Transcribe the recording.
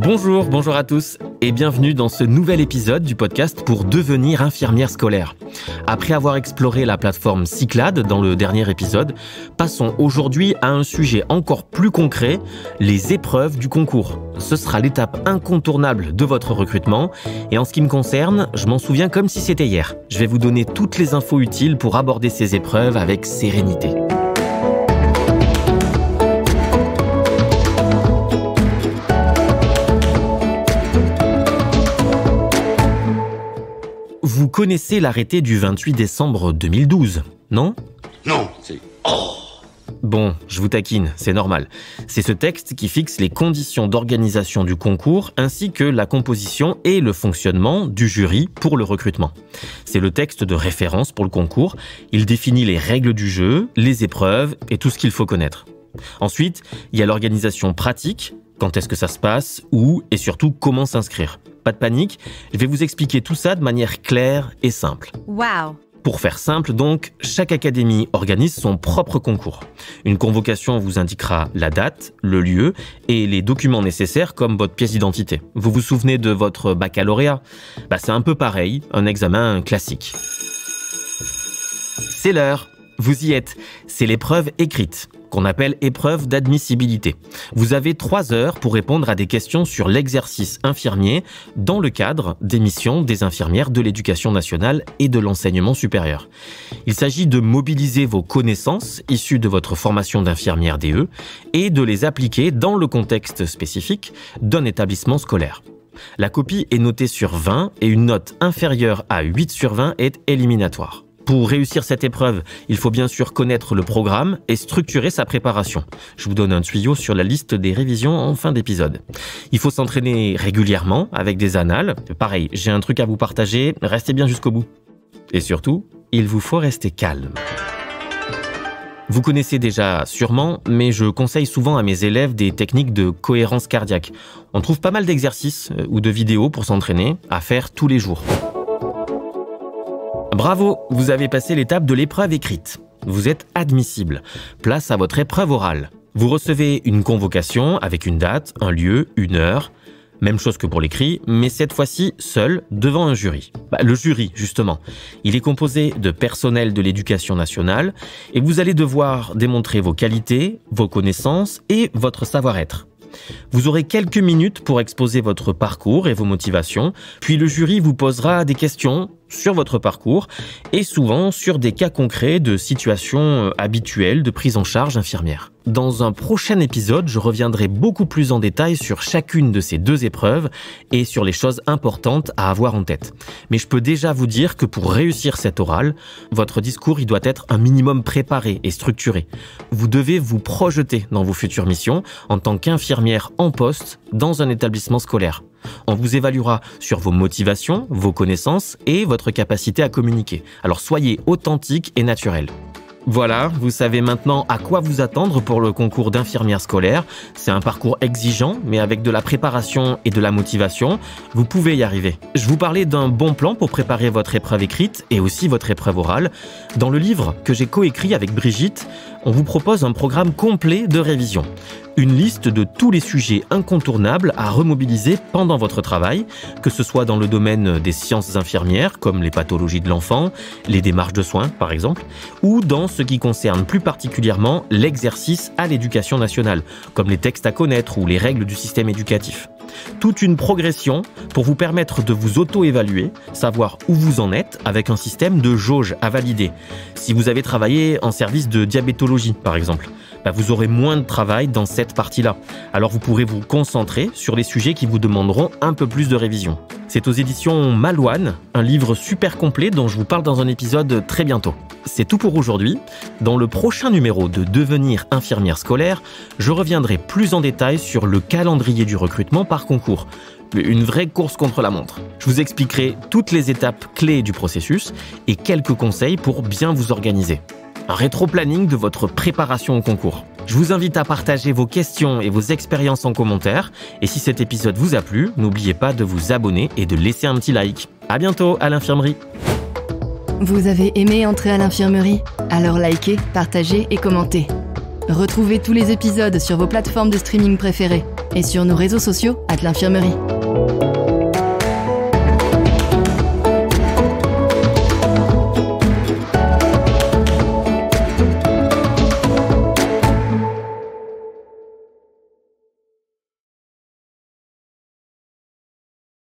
Bonjour à tous et bienvenue dans ce nouvel épisode du podcast pour devenir infirmière scolaire. Après avoir exploré la plateforme Cyclades dans le dernier épisode, passons aujourd'hui à un sujet encore plus concret, les épreuves du concours. Ce sera l'étape incontournable de votre recrutement et en ce qui me concerne, je m'en souviens comme si c'était hier. Je vais vous donner toutes les infos utiles pour aborder ces épreuves avec sérénité. Vous connaissez l'arrêté du 28 décembre 2012, non ? Non, c'est... Bon, je vous taquine, c'est normal. C'est ce texte qui fixe les conditions d'organisation du concours ainsi que la composition et le fonctionnement du jury pour le recrutement. C'est le texte de référence pour le concours. Il définit les règles du jeu, les épreuves et tout ce qu'il faut connaître. Ensuite, il y a l'organisation pratique. Quand est-ce que ça se passe, où et surtout comment s'inscrire. Pas de panique, je vais vous expliquer tout ça de manière claire et simple. Waouh! Pour faire simple donc, chaque académie organise son propre concours. Une convocation vous indiquera la date, le lieu et les documents nécessaires comme votre pièce d'identité. Vous vous souvenez de votre baccalauréat ? C'est un peu pareil, un examen classique. C'est l'heure, vous y êtes, c'est l'épreuve écrite, qu'on appelle épreuve d'admissibilité. Vous avez 3 heures pour répondre à des questions sur l'exercice infirmier dans le cadre des missions des infirmières de l'éducation nationale et de l'enseignement supérieur. Il s'agit de mobiliser vos connaissances issues de votre formation d'infirmière DE et de les appliquer dans le contexte spécifique d'un établissement scolaire. La copie est notée sur 20 et une note inférieure à 8 sur 20 est éliminatoire. Pour réussir cette épreuve, il faut bien sûr connaître le programme et structurer sa préparation. Je vous donne un tuyau sur la liste des révisions en fin d'épisode. Il faut s'entraîner régulièrement avec des annales. Pareil, j'ai un truc à vous partager, restez bien jusqu'au bout. Et surtout, il vous faut rester calme. Vous connaissez déjà sûrement, mais je conseille souvent à mes élèves des techniques de cohérence cardiaque. On trouve pas mal d'exercices ou de vidéos pour s'entraîner à faire tous les jours. Bravo, vous avez passé l'étape de l'épreuve écrite. Vous êtes admissible. Place à votre épreuve orale. Vous recevez une convocation avec une date, un lieu, une heure. Même chose que pour l'écrit, mais cette fois-ci seul devant un jury. Le jury, justement. Il est composé de personnel de l'éducation nationale et vous allez devoir démontrer vos qualités, vos connaissances et votre savoir-être. Vous aurez quelques minutes pour exposer votre parcours et vos motivations, puis le jury vous posera des questions sur votre parcours et souvent sur des cas concrets de situations habituelles de prise en charge infirmière. Dans un prochain épisode, je reviendrai beaucoup plus en détail sur chacune de ces 2 épreuves et sur les choses importantes à avoir en tête. Mais je peux déjà vous dire que pour réussir cet oral, votre discours il doit être un minimum préparé et structuré. Vous devez vous projeter dans vos futures missions en tant qu'infirmière en poste dans un établissement scolaire. On vous évaluera sur vos motivations, vos connaissances et votre capacité à communiquer. Alors soyez authentique et naturel. Voilà, vous savez maintenant à quoi vous attendre pour le concours d'infirmière scolaire. C'est un parcours exigeant, mais avec de la préparation et de la motivation, vous pouvez y arriver. Je vous parlais d'un bon plan pour préparer votre épreuve écrite et aussi votre épreuve orale. Dans le livre que j'ai coécrit avec Brigitte, on vous propose un programme complet de révision. Une liste de tous les sujets incontournables à remobiliser pendant votre travail, que ce soit dans le domaine des sciences infirmières, comme les pathologies de l'enfant, les démarches de soins par exemple, ou dans ce qui concerne plus particulièrement l'exercice à l'éducation nationale, comme les textes à connaître ou les règles du système éducatif. Toute une progression pour vous permettre de vous auto-évaluer, savoir où vous en êtes avec un système de jauge à valider. Si vous avez travaillé en service de diabétologie, par exemple, vous aurez moins de travail dans cette partie-là. Alors vous pourrez vous concentrer sur les sujets qui vous demanderont un peu plus de révision. C'est aux éditions Malouane, un livre super complet dont je vous parle dans un épisode très bientôt. C'est tout pour aujourd'hui. Dans le prochain numéro de Devenir infirmière scolaire, je reviendrai plus en détail sur le calendrier du recrutement par concours. Une vraie course contre la montre. Je vous expliquerai toutes les étapes clés du processus et quelques conseils pour bien vous organiser. Un rétro-planning de votre préparation au concours. Je vous invite à partager vos questions et vos expériences en commentaire. Et si cet épisode vous a plu, n'oubliez pas de vous abonner et de laisser un petit like. À bientôt à l'infirmerie. Vous avez aimé entrer à l'infirmerie ? Alors likez, partagez et commentez. Retrouvez tous les épisodes sur vos plateformes de streaming préférées. et sur nos réseaux sociaux @l'infirmerie.